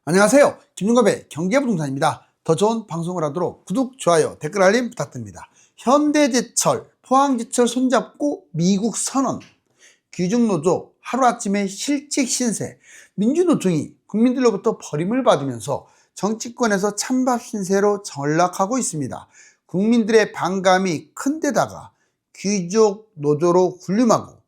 안녕하세요. 김윤갑의 경제부동산입니다. 더 좋은 방송을 하도록 구독, 좋아요, 댓글 알림 부탁드립니다. 현대제철, 포항제철 손잡고 미국 선언, 귀중노조 하루아침에 실직 신세, 민주노총이 국민들로부터 버림을 받으면서 정치권에서 찬밥 신세로 전락하고 있습니다. 국민들의 반감이 큰데다가 귀족 노조로 군림하고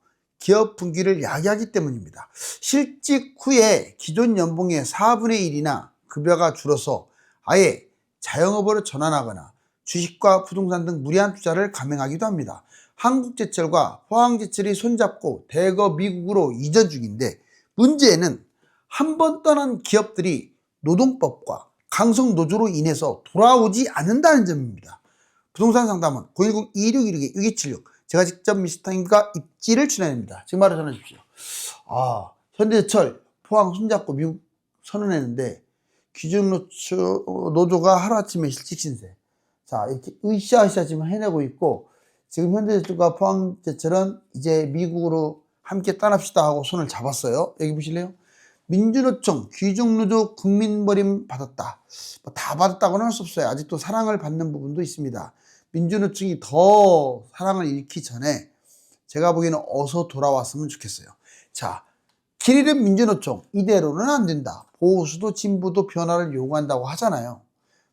기업 분기를 야기하기 때문입니다. 실직 후에 기존 연봉의 4분의 1이나 급여가 줄어서 아예 자영업으로 전환하거나 주식과 부동산 등 무리한 투자를 감행하기도 합니다. 한국제철과 포항제철이 손잡고 대거 미국으로 이전 중인데, 문제는 한 번 떠난 기업들이 노동법과 강성노조로 인해서 돌아오지 않는다는 점입니다. 부동산 상담은 010-2616-6276, 제가 직접 미스터인과 입지를 출연합니다. 지금 바로 전화 주십시오. 현대제철 포항 손잡고 미국 선언했는데 귀중노조가 하루아침에 실직 신세. 자, 이렇게 으쌰으쌰 지금 해내고 있고, 지금 현대제철과 포항제철은 이제 미국으로 함께 떠납시다 하고 손을 잡았어요. 여기 보실래요? 민주노총 귀중노조 국민버림 받았다. 다 받았다고는 할 수 없어요. 아직도 사랑을 받는 부분도 있습니다. 민주노총이 더 사랑을 잃기 전에 제가 보기에는 어서 돌아왔으면 좋겠어요. 자, 길 잃은 민주노총, 이대로는 안 된다. 보수도 진보도 변화를 요구한다고 하잖아요.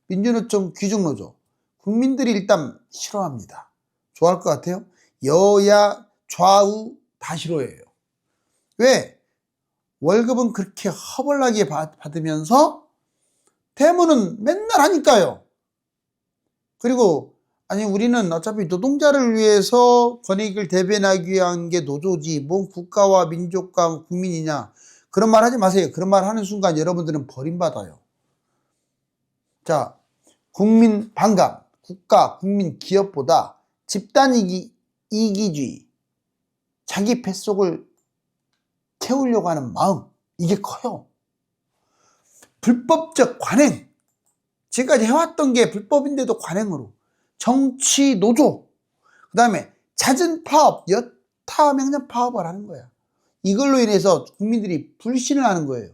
민주노총 귀중노조, 국민들이 일단 싫어합니다. 좋아할 것 같아요? 여야 좌우 다 싫어해요. 왜? 월급은 그렇게 허벌나게 받으면서 대무는 맨날 하니까요. 그리고 아니, 우리는 어차피 노동자를 위해서 권익을 대변하기 위한 게 노조지 뭔 국가와 민족과 국민이냐, 그런 말 하지 마세요. 그런 말 하는 순간 여러분들은 버림받아요. 자, 국민 반감, 국가, 국민, 기업보다 집단 이기주의, 자기 뱃속을 채우려고 하는 마음, 이게 커요. 불법적 관행, 지금까지 해왔던 게 불법인데도 관행으로, 정치 노조, 그 다음에 잦은 파업, 여타 명령 파업을 하는 거야. 이걸로 인해서 국민들이 불신을 하는 거예요.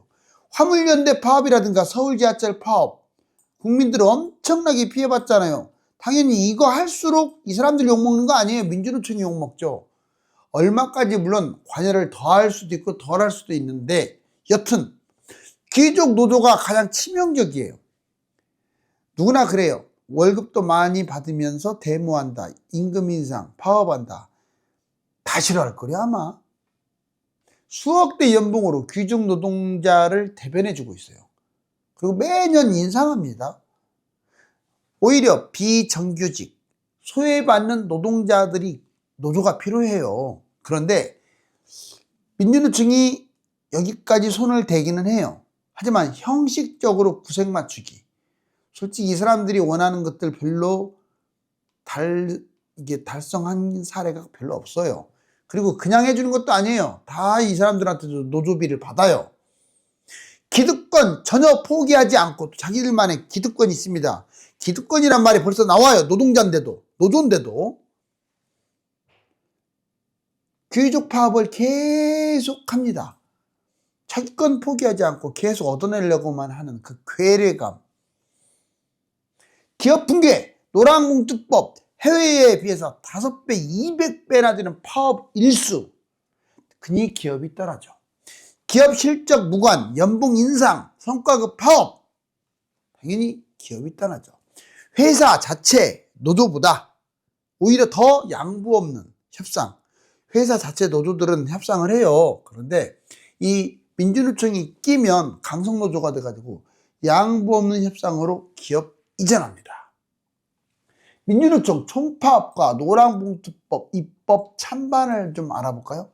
화물연대 파업이라든가 서울지하철 파업, 국민들은 엄청나게 피해봤잖아요. 당연히 이거 할수록 이 사람들 욕먹는 거 아니에요. 민주노총이 욕먹죠. 얼마까지 물론 관여를 더 할 수도 있고 덜 할 수도 있는데, 여튼 귀족 노조가 가장 치명적이에요. 누구나 그래요. 월급도 많이 받으면서 데모한다, 임금 인상, 파업한다, 다 싫어할 거려 아마. 수억대 연봉으로 귀족 노동자를 대변해주고 있어요. 그리고 매년 인상합니다. 오히려 비정규직, 소외받는 노동자들이 노조가 필요해요. 그런데 민주노총이 여기까지 손을 대기는 해요. 하지만 형식적으로 구색 맞추기, 솔직히 이 사람들이 원하는 것들 별로 이게 달성한 사례가 별로 없어요. 그리고 그냥 해주는 것도 아니에요. 다 이 사람들한테도 노조비를 받아요. 기득권 전혀 포기하지 않고 자기들만의 기득권이 있습니다. 기득권이란 말이 벌써 나와요. 노동자인데도, 노조인데도. 귀족 파업을 계속 합니다. 자기권 포기하지 않고 계속 얻어내려고만 하는 그 괴뢰감. 기업 붕괴, 노란봉투법, 해외에 비해서 5배, 200배나 되는 파업 일수. 그니 기업이 떨어져. 기업 실적 무관, 연봉 인상, 성과급 파업. 당연히 기업이 떠나죠. 회사 자체 노조보다 오히려 더 양보 없는 협상. 회사 자체 노조들은 협상을 해요. 그런데 이 민주노총이 끼면 강성노조가 돼가지고 양보 없는 협상으로 기업 이전합니다. 민주노총 총파업과 노란봉투법 입법 찬반을 좀 알아볼까요?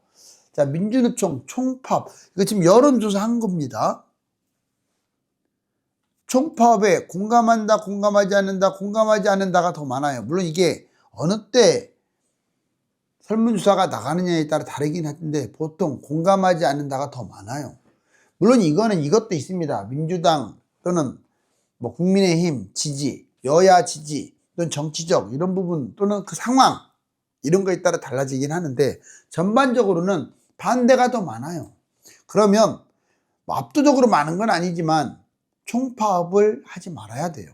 자, 민주노총 총파업, 이거 지금 여론조사 한 겁니다. 총파업에 공감한다, 공감하지 않는다, 공감하지 않는다가 더 많아요. 물론 이게 어느 때 설문조사가 나가느냐에 따라 다르긴 하는데 보통 공감하지 않는다가 더 많아요. 물론 이것도 있습니다. 민주당 또는 뭐 국민의힘 지지, 여야 지지, 또는 정치적 이런 부분 또는 그 상황, 이런 거에 따라 달라지긴 하는데 전반적으로는 반대가 더 많아요. 그러면 뭐 압도적으로 많은 건 아니지만 총파업을 하지 말아야 돼요.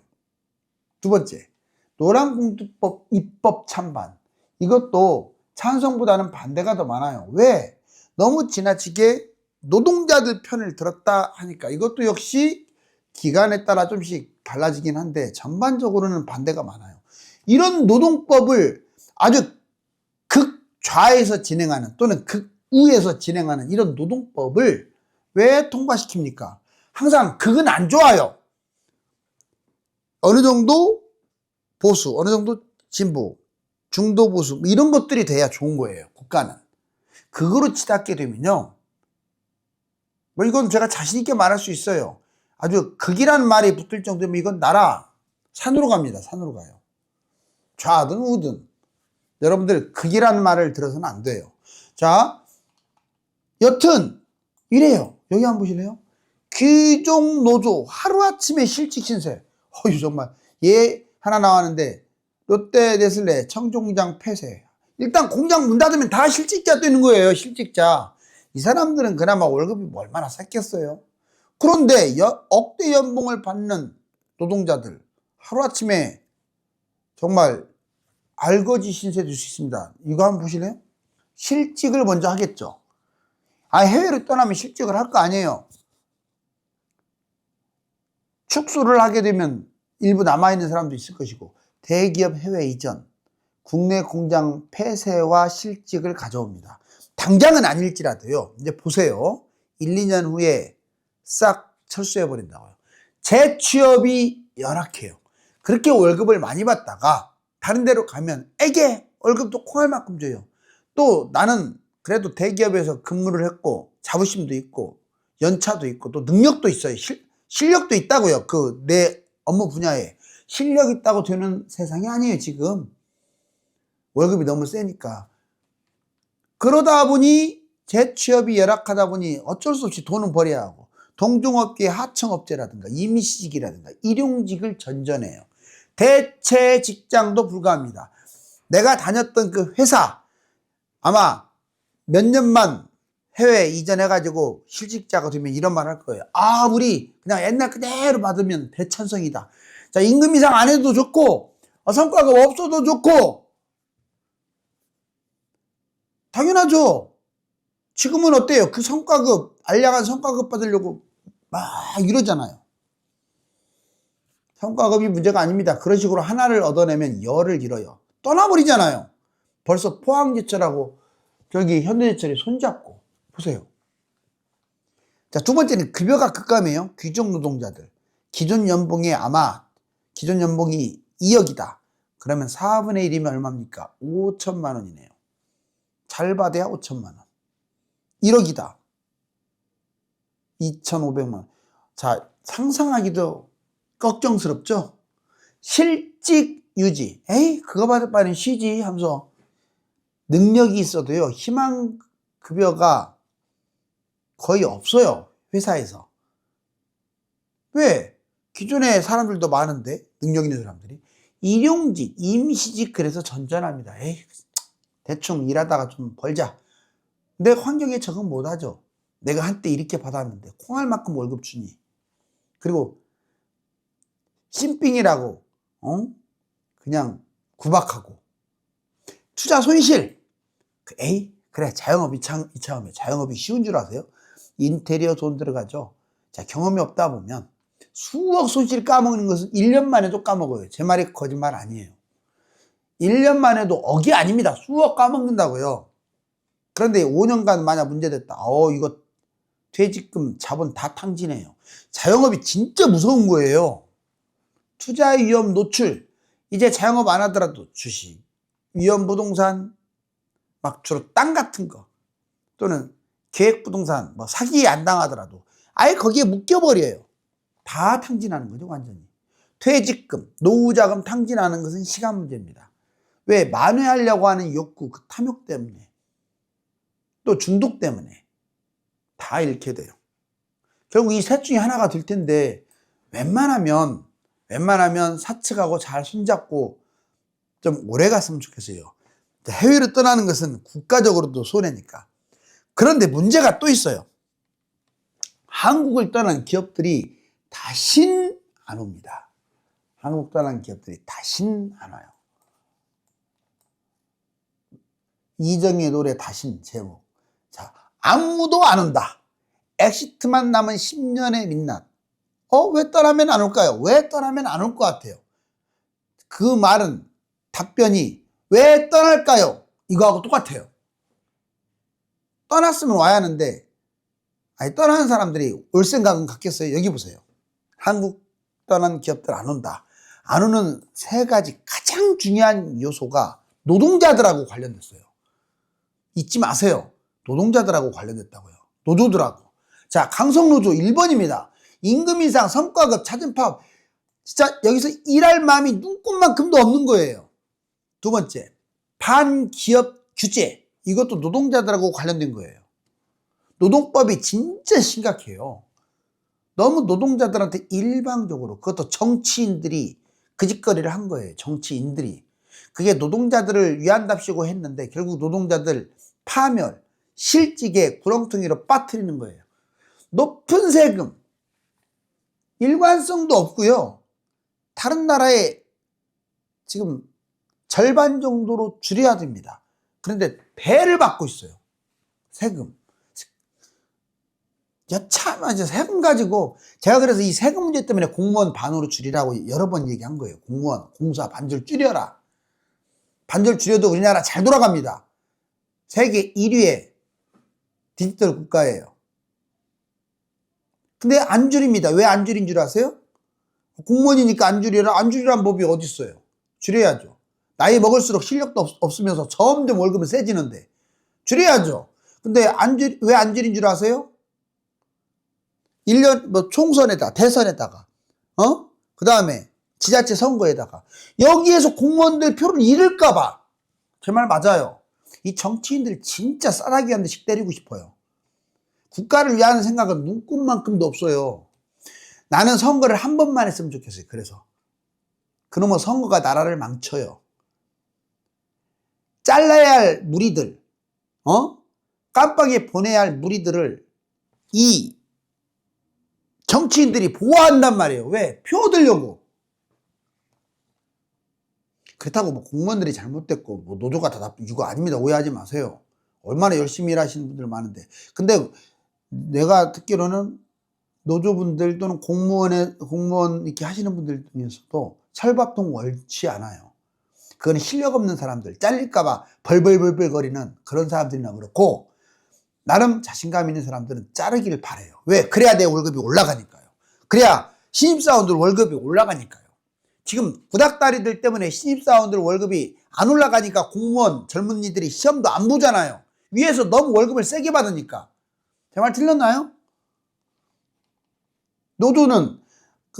두 번째, 노란봉투법 입법 찬반. 이것도 찬성보다는 반대가 더 많아요. 왜? 너무 지나치게 노동자들 편을 들었다 하니까 이것도 역시 기간에 따라 좀씩 달라지긴 한데 전반적으로는 반대가 많아요. 이런 노동법을 아주 극좌에서 진행하는 또는 극우에서 진행하는 이런 노동법을 왜 통과시킵니까? 항상 극은 안 좋아요. 어느 정도 보수, 어느 정도 진보, 중도 보수 이런 것들이 돼야 좋은 거예요. 국가는. 극으로 치닫게 되면요. 뭐 이건 제가 자신 있게 말할 수 있어요. 아주 극이라는 말이 붙을 정도면 이건 나라 산으로 갑니다. 산으로 가요. 좌든 우든. 여러분들 극이라는 말을 들어서는 안 돼요. 자, 여튼 이래요. 여기 한번 보실래요? 귀족 노조 하루아침에 실직 신세. 정말 얘 하나 나왔는데 롯데 네슬레 청종장 폐쇄. 일단 공장 문 닫으면 다 실직자 되는 거예요. 실직자. 이 사람들은 그나마 월급이 얼마나 쌌겠어요. 그런데 억대 연봉을 받는 노동자들 하루아침에 정말 알거지 신세 될 수 있습니다. 이거 한번 보실래요? 실직을 먼저 하겠죠. 해외로 떠나면 실직을 할 거 아니에요. 축소를 하게 되면 일부 남아있는 사람도 있을 것이고 대기업 해외 이전, 국내 공장 폐쇄와 실직을 가져옵니다. 당장은 아닐지라도요. 이제 보세요. 1, 2년 후에 싹 철수해버린다고요. 재취업이 열악해요. 그렇게 월급을 많이 받다가 다른 데로 가면 에게 월급도 콩알 만큼 줘요. 또 나는 그래도 대기업에서 근무를 했고 자부심도 있고 연차도 있고 또 능력도 있어요. 실력도 있다고요. 내 업무 분야에 실력 있다고 되는 세상이 아니에요. 지금 월급이 너무 세니까. 그러다 보니 재취업이 열악하다 보니 어쩔 수 없이 돈은 벌여야 하고 동종업계 하청업체라든가 임시직이라든가 일용직을 전전해요. 대체 직장도 불가합니다. 내가 다녔던 그 회사 아마 몇 년만 해외 이전해가지고 실직자가 되면 이런 말 할 거예요. 우리 그냥 옛날 그대로 받으면 대천성이다. 자, 임금 인상 안 해도 좋고 성과급 없어도 좋고 당연하죠. 지금은 어때요? 그 성과급, 알량한 성과급 받으려고 막 이러잖아요. 성과급이 문제가 아닙니다. 그런 식으로 하나를 얻어내면 열을 잃어요. 떠나버리잖아요. 벌써 포항제철하고 저기 현대제철이 손잡고. 보세요. 자, 두 번째는 급여가 급감해요. 귀족 노동자들. 기존 연봉이 2억이다. 그러면 4분의 1이면 얼마입니까? 5천만 원이네요. 잘 받아야 5천만 원. 1억이다. 2,500만 원. 자, 상상하기도 걱정스럽죠? 실직 유지. 그거 받을 바에는 쉬지 하면서 능력이 있어도요, 희망급여가 거의 없어요. 회사에서. 왜? 기존에 사람들도 많은데, 능력 있는 사람들이. 일용직, 임시직 그래서 전전합니다. 대충 일하다가 좀 벌자. 내 환경에 적응 못하죠. 내가 한때 이렇게 받았는데 콩알 만큼 월급 주니. 그리고 심빙이라고 그냥 구박하고. 투자 손실. 그래 자영업이 이차원이에요. 자영업이 쉬운 줄 아세요? 인테리어 돈 들어가죠. 자, 경험이 없다 보면 수억 손실 까먹는 것은 1년 만에도 까먹어요. 제 말이 거짓말 아니에요. 1년 만에도 억이 아닙니다. 수억 까먹는다고요. 그런데 5년간 만약 문제됐다. 이거 퇴직금 자본 다 탕진해요. 자영업이 진짜 무서운 거예요. 투자의 위험 노출. 이제 자영업 안 하더라도 주식, 위험 부동산, 막 주로 땅 같은 거 또는 계획부동산 뭐 사기 안 당하더라도 아예 거기에 묶여버려요. 다 탕진하는 거죠. 완전히. 퇴직금, 노후자금 탕진하는 것은 시간 문제입니다. 왜? 만회하려고 하는 욕구, 그 탐욕 때문에 또 중독 때문에 다 잃게 돼요. 결국 이 셋 중에 하나가 될 텐데 웬만하면 사측하고 잘 손잡고 좀 오래 갔으면 좋겠어요. 해외로 떠나는 것은 국가적으로도 손해니까. 그런데 문제가 또 있어요. 한국을 떠난 기업들이 다신 안 옵니다. 한국 떠난 기업들이 다신 안 와요. 이정의 노래 다신 제목. 자, 아무도 안 온다. 엑시트만 남은 10년의 민낯. 왜 떠나면 안 올까요? 왜 떠나면 안 올 것 같아요? 그 말은, 답변이 왜 떠날까요? 이거하고 똑같아요. 떠났으면 와야 하는데, 떠나는 사람들이 올 생각은 갖겠어요? 여기 보세요. 한국 떠난 기업들 안 온다. 안 오는 세 가지 가장 중요한 요소가 노동자들하고 관련됐어요. 잊지 마세요. 노동자들하고 관련됐다고요. 노조들하고. 자, 강성노조 1번입니다. 임금 인상, 성과급, 찾은 파업. 진짜 여기서 일할 마음이 눈꼽만큼도 없는 거예요. 두 번째, 반기업 규제. 이것도 노동자들하고 관련된 거예요. 노동법이 진짜 심각해요. 너무 노동자들한테 일방적으로, 그것도 정치인들이 그 짓거리를 한 거예요. 정치인들이. 그게 노동자들을 위한답시고 했는데 결국 노동자들 파멸, 실직에 구렁텅이로 빠뜨리는 거예요. 높은 세금, 일관성도 없고요. 다른 나라에 지금 절반 정도로 줄여야 됩니다. 그런데 배를 받고 있어요. 세금. 여차하면 세금 가지고, 제가 그래서 이 세금 문제 때문에 공무원 반으로 줄이라고 여러 번 얘기한 거예요. 공무원, 공사 반절 줄여라. 반절 줄여도 우리나라 잘 돌아갑니다. 세계 1위의 디지털 국가예요. 근데 안 줄입니다. 왜 안 줄인 줄 아세요? 공무원이니까 안 줄여라. 안 줄이라는 법이 어디 있어요? 줄여야죠. 나이 먹을수록 실력도 없으면서 점점 월급은 세지는데 줄여야죠. 근데 왜 안 줄인 줄 아세요? 1년 총선에다, 대선에다가, 그 다음에 지자체 선거에다가, 여기에서 공무원들 표를 잃을까봐. 제 말 맞아요. 이 정치인들 진짜 싸다기 한 대씩 때리고 싶어요. 국가를 위하는 생각은 눈꼽만큼도 없어요. 나는 선거를 한 번만 했으면 좋겠어요. 그래서 그놈의 선거가 나라를 망쳐요. 잘라야 할 무리들, 깜빡이 보내야 할 무리들을 이 정치인들이 보호한단 말이에요. 왜? 표 얻으려고. 그렇다고 뭐 공무원들이 잘못됐고 뭐 노조가 다 이거 아닙니다. 오해하지 마세요. 얼마나 열심히 일하시는 분들 많은데. 근데 내가 듣기로는 노조분들 또는 공무원 이렇게 하시는 분들 중에서도 철밥통 원치 않아요. 그건 실력 없는 사람들, 잘릴까봐 벌벌벌벌 거리는 그런 사람들이나 그렇고, 나름 자신감 있는 사람들은 자르기를 바래요. 왜? 그래야 내 월급이 올라가니까요. 그래야 신입사원들 월급이 올라가니까요. 지금 구닥다리들 때문에 신입사원들 월급이 안 올라가니까 공무원 젊은이들이 시험도 안 보잖아요. 위에서 너무 월급을 세게 받으니까. 제 말 틀렸나요? 노조는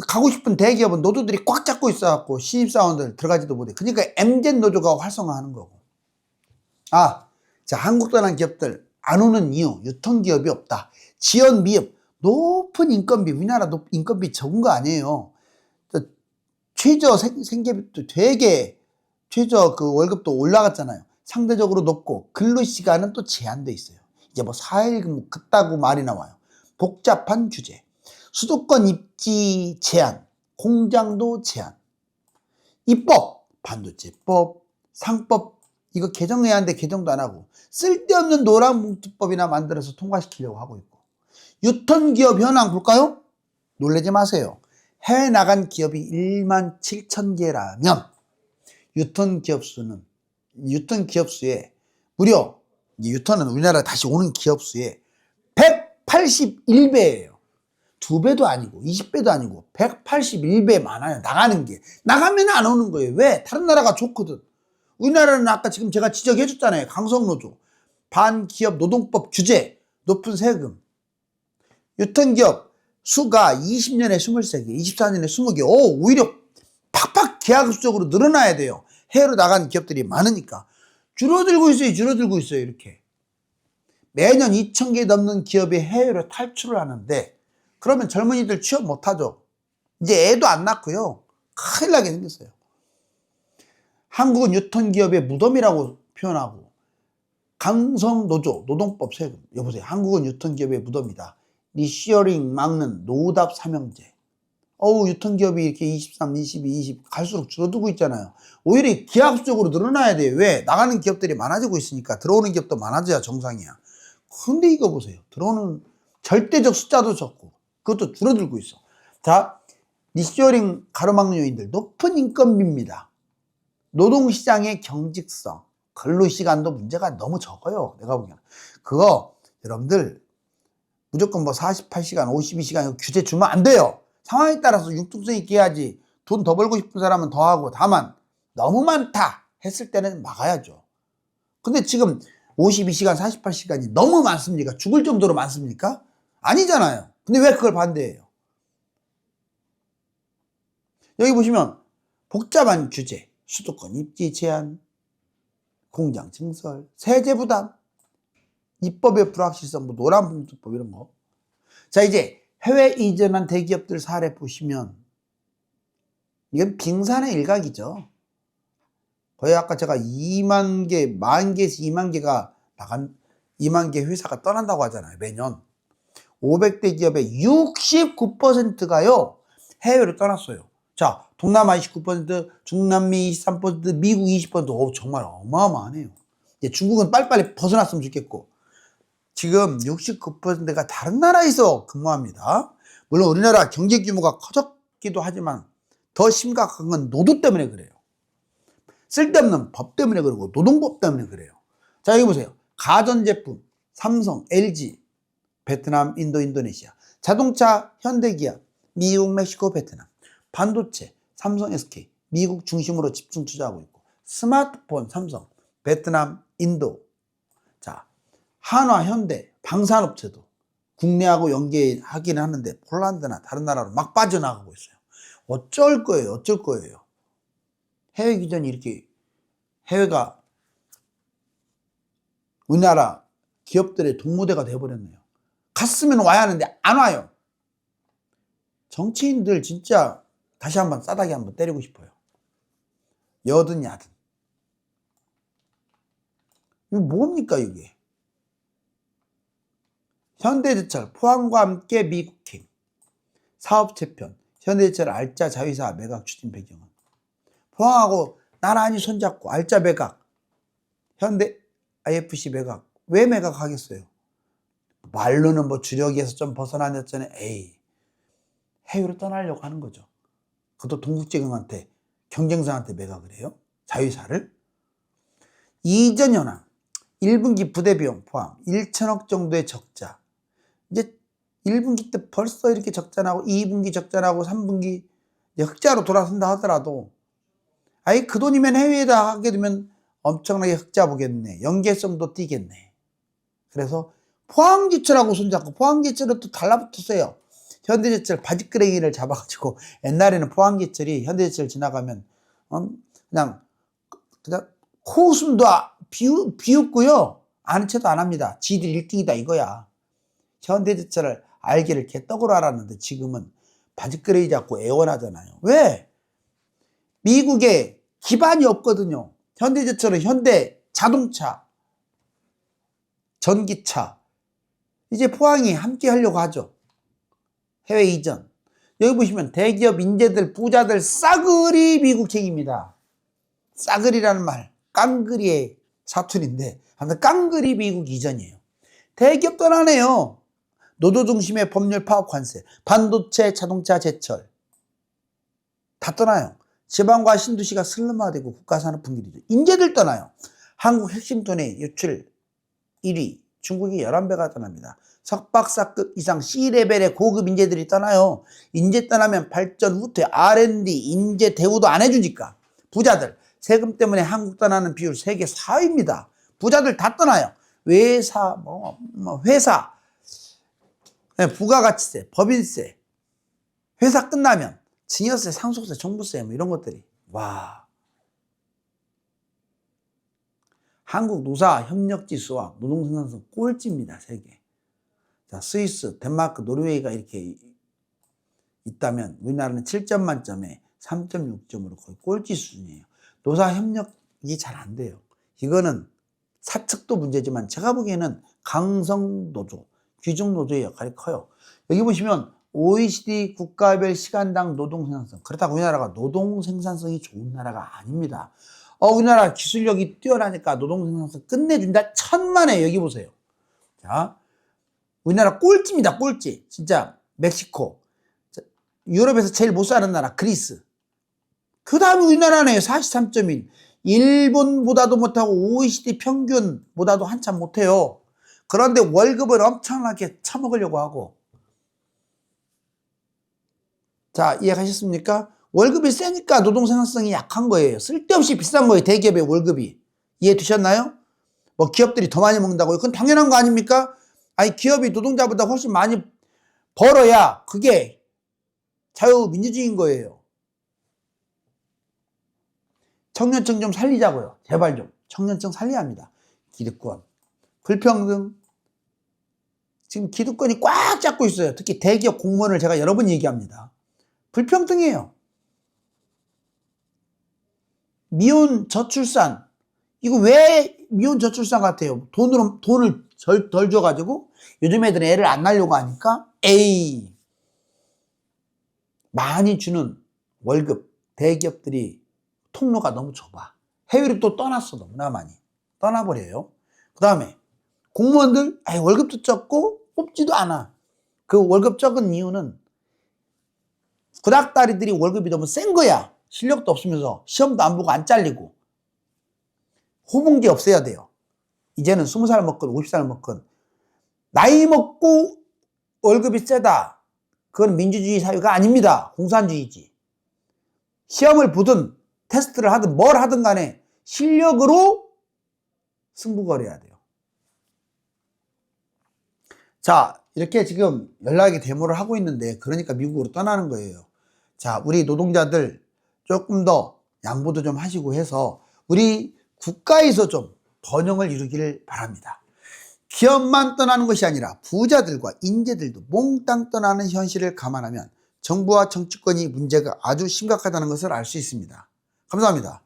가고 싶은 대기업은 노조들이 꽉 잡고 있어갖고 신입사원들 들어가지도 못해. 그러니까 MZ 노조가 활성화하는 거고. 자, 한국 떠난 기업들 안 오는 이유, 유통기업이 없다. 지연 미흡, 높은 인건비, 우리나라 인건비 적은 거 아니에요. 최저 생계비도 되게, 최저 그 월급도 올라갔잖아요. 상대적으로 높고, 근로시간은 또 제한돼 있어요. 이제 뭐 4일 근무 그따구 말이 나와요. 복잡한 규제, 수도권 입지 제한, 공장도 제한, 입법, 반도체법, 상법, 이거 개정해야 하는데 개정도 안 하고, 쓸데없는 노란봉투법이나 만들어서 통과시키려고 하고 있고, 유통기업 현황 볼까요? 놀라지 마세요. 해외 나간 기업이 1만 7천 개라면 유통기업 수에 무려, 유통은 우리나라 다시 오는 기업 수의 181배예요. 2배도 아니고 20배도 아니고 181배 많아요. 나가는 게. 나가면 안 오는 거예요. 왜? 다른 나라가 좋거든. 우리나라는 아까 지금 제가 지적해 줬잖아요. 강성노조, 반기업 노동법 규제, 높은 세금, 유통기업 수가 20년에 23개, 24년에 20개, 오히려 팍팍 계약수적으로 늘어나야 돼요. 해외로 나간 기업들이 많으니까. 줄어들고 있어요. 이렇게. 매년 2,000개 넘는 기업이 해외로 탈출을 하는데, 그러면 젊은이들 취업 못하죠. 이제 애도 안 낳고요. 큰일 나게 생겼어요. 한국은 유통기업의 무덤이라고 표현하고, 강성노조, 노동법 세금. 여보세요. 한국은 유통기업의 무덤이다. 리시어링 막는 노답 삼형제. 유통기업이 이렇게 23, 22, 20 갈수록 줄어들고 있잖아요. 오히려 기하급수적으로 늘어나야 돼요. 왜? 나가는 기업들이 많아지고 있으니까. 들어오는 기업도 많아져야 정상이야. 근데 이거 보세요. 들어오는 절대적 숫자도 적고 그것도 줄어들고 있어. 자, 리쇼링 가로막는 요인들. 높은 인건비입니다. 노동시장의 경직성, 근로시간도 문제가 너무 적어요. 내가 보기에는. 그거 여러분들 무조건 뭐 48시간, 52시간 규제 주면 안 돼요. 상황에 따라서 융통성 있게 해야지. 돈 더 벌고 싶은 사람은 더 하고. 다만 너무 많다 했을 때는 막아야죠. 근데 지금 52시간, 48시간이 너무 많습니까? 죽을 정도로 많습니까? 아니잖아요. 근데 왜 그걸 반대해요? 여기 보시면 복잡한 규제, 수도권 입지 제한, 공장 증설, 세제 부담, 입법의 불확실성, 뭐 노란봉투법 이런 거. 자, 이제 해외 이전한 대기업들 사례 보시면 이건 빙산의 일각이죠. 거의 아까 제가 2만 개, 10,000개에서 2만 개가 나간 2만 개 회사가 떠난다고 하잖아요. 매년 500대 기업의 69%가요 해외로 떠났어요. 자, 동남아 29%, 중남미 23%, 미국 20%. 정말 어마어마하네요. 이제 중국은 빨리빨리 벗어났으면 좋겠고, 지금 69%가 다른 나라에서 근무합니다. 물론 우리나라 경제 규모가 커졌기도 하지만 더 심각한 건 노조 때문에 그래요. 쓸데없는 법 때문에 그러고 노동법 때문에 그래요. 자, 여기 보세요. 가전제품 삼성, LG, 베트남, 인도, 인도네시아. 자동차 현대기아, 미국, 멕시코, 베트남. 반도체 삼성, SK, 미국 중심으로 집중 투자하고 있고, 스마트폰 삼성, 베트남, 인도. 자, 한화, 현대, 방산업체도 국내하고 연계하기는 하는데 폴란드나 다른 나라로 막 빠져나가고 있어요. 어쩔 거예요? 어쩔 거예요? 해외 기전이 이렇게 해외가 우리나라 기업들의 동무대가 돼버렸네요. 갔으면 와야 하는데 안 와요. 정치인들 진짜 다시 한번 싸다기 한번 때리고 싶어요. 여든 야든. 이거 뭡니까 이게? 현대제철 포항과 함께 미국행 사업재편 현대제철 알짜 자회사 매각 추진 배경은 포항하고 나란히 손잡고 알짜 매각 현대 IFC 매각 왜 매각하겠어요? 말로는 뭐 주력에서 좀 벗어나녔잖아요. 에이, 해외로 떠나려고 하는 거죠. 그것도 동국제공한테 경쟁사한테 매각을 해요. 자회사를. 이전 현황 1분기 부대비용 포함 1천억 정도의 적자. 이제 1분기 때 벌써 이렇게 적자 나고 2분기 적자 나고 3분기 흑자로 돌아선다 하더라도 아예 그 돈이면 해외에다 하게 되면 엄청나게 흑자 보겠네. 연계성도 띄겠네. 그래서 포항제철하고 손잡고 포항제철은 또 달라붙었어요. 현대제철 바지끄레기를 잡아가지고 옛날에는 포항제철이 현대제철 지나가면 그냥 코웃음도 비웃고요. 아는 체도 안 합니다. 지들 1등이다 이거야. 현대제철을 알기를 개떡으로 알았는데 지금은 바지끄레기 잡고 애원하잖아요. 왜? 미국에 기반이 없거든요. 현대제철은 현대 자동차, 전기차. 이제 포항이 함께 하려고 하죠. 해외 이전. 여기 보시면 대기업 인재들, 부자들 싸그리 미국행입니다. 싸그리라는 말, 깡그리의 사투리인데 아무튼 깡그리 미국 이전이에요. 대기업 떠나네요. 노조 중심의 법률 파업 관세, 반도체, 자동차, 제철 다 떠나요. 지방과 신도시가 슬럼화되고 국가산업 붕괴되죠. 인재들 떠나요. 한국 핵심 돈의 유출 1위, 중국이 11배가 떠납니다. 석박사급 이상 C레벨의 고급 인재들이 떠나요. 인재 떠나면 발전 후퇴, R&D, 인재 대우도 안 해주니까. 부자들, 세금 때문에 한국 떠나는 비율 세계 4위입니다. 부자들 다 떠나요. 회사, 회사, 부가가치세, 법인세, 회사 끝나면 증여세, 상속세, 종부세 뭐 이런 것들이. 와. 한국 노사 협력지수와 노동생산성 꼴찌입니다. 세계. 자, 스위스, 덴마크, 노르웨이가 이렇게 있다면 우리나라는 7점 만점에 3.6점으로 거의 꼴찌 수준이에요. 노사 협력이 잘 안 돼요. 이거는 사측도 문제지만 제가 보기에는 강성 노조, 귀중 노조의 역할이 커요. 여기 보시면 OECD 국가별 시간당 노동 생산성. 그렇다고 우리나라가 노동 생산성이 좋은 나라가 아닙니다. 우리나라 기술력이 뛰어나니까 노동 생산성 끝내준다. 천만에. 여기 보세요. 자, 우리나라 꼴찌입니다. 꼴찌. 진짜 멕시코. 유럽에서 제일 못 사는 나라 그리스. 그 다음에 우리나라네요. 43.1. 일본보다도 못하고 OECD 평균보다도 한참 못해요. 그런데 월급을 엄청나게 처먹으려고 하고. 자, 이해가셨습니까? 월급이 세니까 노동생산성이 약한 거예요. 쓸데없이 비싼 거예요. 대기업의 월급이. 이해되셨나요? 뭐 기업들이 더 많이 먹는다고요? 그건 당연한 거 아닙니까? 아니, 기업이 노동자보다 훨씬 많이 벌어야 그게 자유민주주의인 거예요. 청년층 좀 살리자고요. 제발 좀. 청년층 살려야 합니다. 기득권. 불평등. 지금 기득권이 꽉 잡고 있어요. 특히 대기업 공무원을 제가 여러 번 얘기합니다. 불평등이에요. 미혼 저출산. 이거 왜 미혼 저출산 같아요? 돈을 덜 줘가지고 요즘 애들은 애를 안 낳으려고 하니까 에이. 많이 주는 월급 대기업들이 통로가 너무 좁아. 해외로 또 떠났어. 너무나 많이. 떠나버려요. 그 다음에 공무원들 월급도 적고 뽑지도 않아. 그 월급 적은 이유는 구닥다리들이 월급이 너무 센 거야. 실력도 없으면서 시험도 안 보고 안 잘리고. 호봉제 없애야 돼요. 이제는 20살 먹건 50살 먹건 나이 먹고 월급이 세다. 그건 민주주의 사회가 아닙니다. 공산주의지. 시험을 보든 테스트를 하든 뭘 하든 간에 실력으로 승부거려야 돼요. 자, 이렇게 지금 연락이 데모를 하고 있는데 그러니까 미국으로 떠나는 거예요. 자, 우리 노동자들 조금 더 양보도 좀 하시고 해서 우리 국가에서 좀 번영을 이루기를 바랍니다. 기업만 떠나는 것이 아니라 부자들과 인재들도 몽땅 떠나는 현실을 감안하면 정부와 정치권이 문제가 아주 심각하다는 것을 알 수 있습니다. 감사합니다.